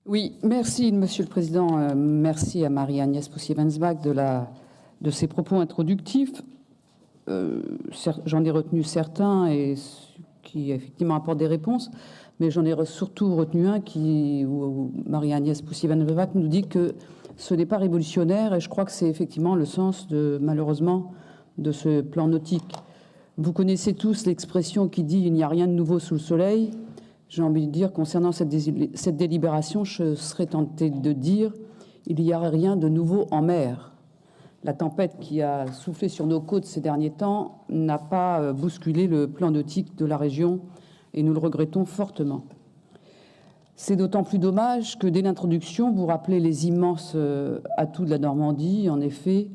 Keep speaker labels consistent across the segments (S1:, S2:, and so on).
S1: Oui, merci Monsieur le Président. Merci à Marie-Agnès Poussier-Wensbach de ses propos introductifs. J'en ai retenu certains et qui effectivement apportent des réponses, mais j'en ai surtout retenu un où Marie-Agnès Poussier-Wensbach nous dit que ce n'est pas révolutionnaire, et je crois que c'est effectivement le sens malheureusement de ce plan nautique. Vous connaissez tous l'expression qui dit « il n'y a rien de nouveau sous le soleil ». J'ai envie de dire, concernant cette délibération, je serais tentée de dire « il n'y a rien de nouveau en mer ». La tempête qui a soufflé sur nos côtes ces derniers temps n'a pas bousculé le plan nautique de la région, et nous le regrettons fortement. C'est d'autant plus dommage que dès l'introduction, vous rappelez les immenses atouts de la Normandie. En effet,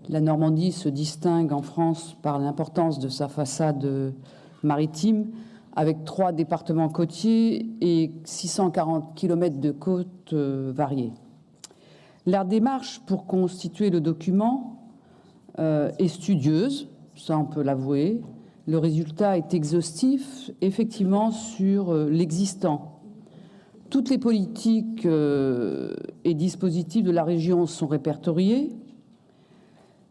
S1: la Normandie se distingue en France par l'importance de sa façade maritime, avec 3 départements côtiers et 640 km de côtes variées. La démarche pour constituer le document est studieuse, ça on peut l'avouer. Le résultat est exhaustif, effectivement, sur l'existant. Toutes les politiques et dispositifs de la région sont répertoriés.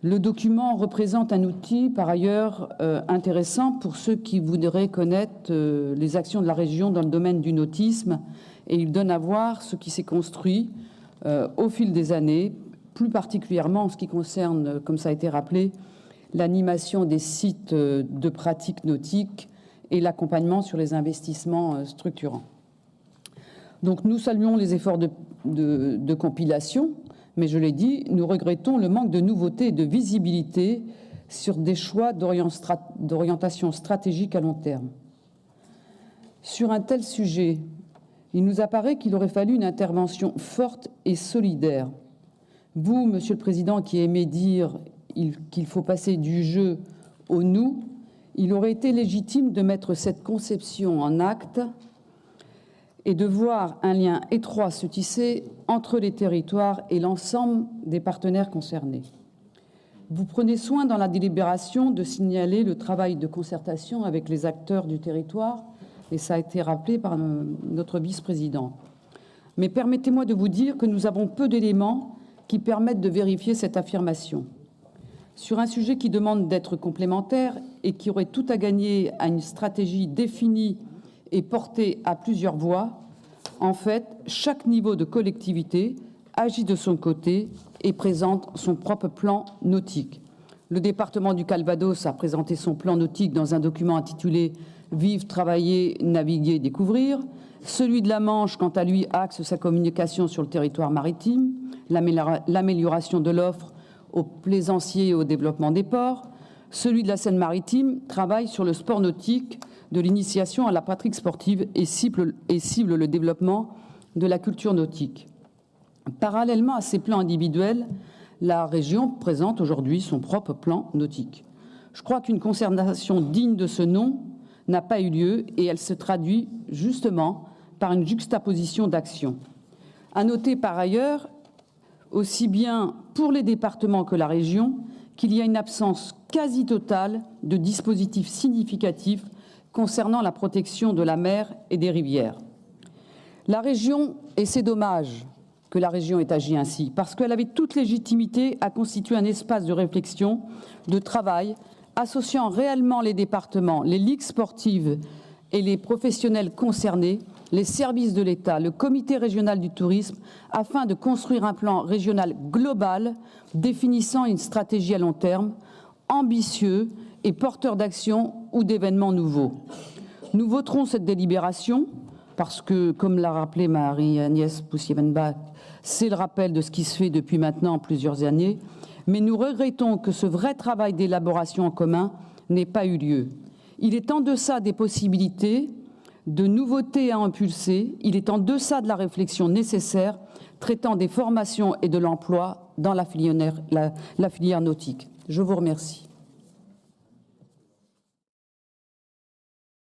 S1: Le document représente un outil, par ailleurs, intéressant pour ceux qui voudraient connaître les actions de la région dans le domaine du nautisme, et il donne à voir ce qui s'est construit au fil des années, plus particulièrement en ce qui concerne, comme ça a été rappelé, l'animation des sites de pratiques nautiques et l'accompagnement sur les investissements structurants. Donc nous saluons les efforts de compilation, mais je l'ai dit, nous regrettons le manque de nouveauté et de visibilité sur des choix d'orientation stratégique à long terme. Sur un tel sujet, il nous apparaît qu'il aurait fallu une intervention forte et solidaire. Vous, Monsieur le Président, qui aimez dire qu'il faut passer du je au nous, il aurait été légitime de mettre cette conception en acte et de voir un lien étroit se tisser entre les territoires et l'ensemble des partenaires concernés. Vous prenez soin dans la délibération de signaler le travail de concertation avec les acteurs du territoire, et ça a été rappelé par notre vice-président. Mais permettez-moi de vous dire que nous avons peu d'éléments qui permettent de vérifier cette affirmation. Sur un sujet qui demande d'être complémentaire et qui aurait tout à gagner à une stratégie définie et portée à plusieurs voies, en fait, chaque niveau de collectivité agit de son côté et présente son propre plan nautique. Le département du Calvados a présenté son plan nautique dans un document intitulé « Vivre, travailler, naviguer, découvrir ». Celui de la Manche, quant à lui, axe sa communication sur le territoire maritime, l'amélioration de l'offre aux plaisanciers et au développement des ports. Celui de la Seine-Maritime travaille sur le sport nautique, de l'initiation à la pratique sportive et cible le développement de la culture nautique. Parallèlement à ces plans individuels, la région présente aujourd'hui son propre plan nautique. Je crois qu'une concertation digne de ce nom n'a pas eu lieu et elle se traduit justement par une juxtaposition d'actions. À noter par ailleurs, aussi bien pour les départements que la région, qu'il y a une absence quasi totale de dispositifs significatifs concernant la protection de la mer et des rivières. La région, et c'est dommage que la région ait agi ainsi, parce qu'elle avait toute légitimité à constituer un espace de réflexion, de travail, associant réellement les départements, les ligues sportives et les professionnels concernés, les services de l'État, le comité régional du tourisme, afin de construire un plan régional global définissant une stratégie à long terme, ambitieux et porteur d'actions ou d'événements nouveaux. Nous voterons cette délibération parce que, comme l'a rappelé Marie-Agnès Poussier-Wensbach, c'est le rappel de ce qui se fait depuis maintenant plusieurs années, mais nous regrettons que ce vrai travail d'élaboration en commun n'ait pas eu lieu. Il est en deçà des possibilités de nouveautés à impulser, il est en deçà de la réflexion nécessaire traitant des formations et de l'emploi dans la filière nautique. Je vous remercie.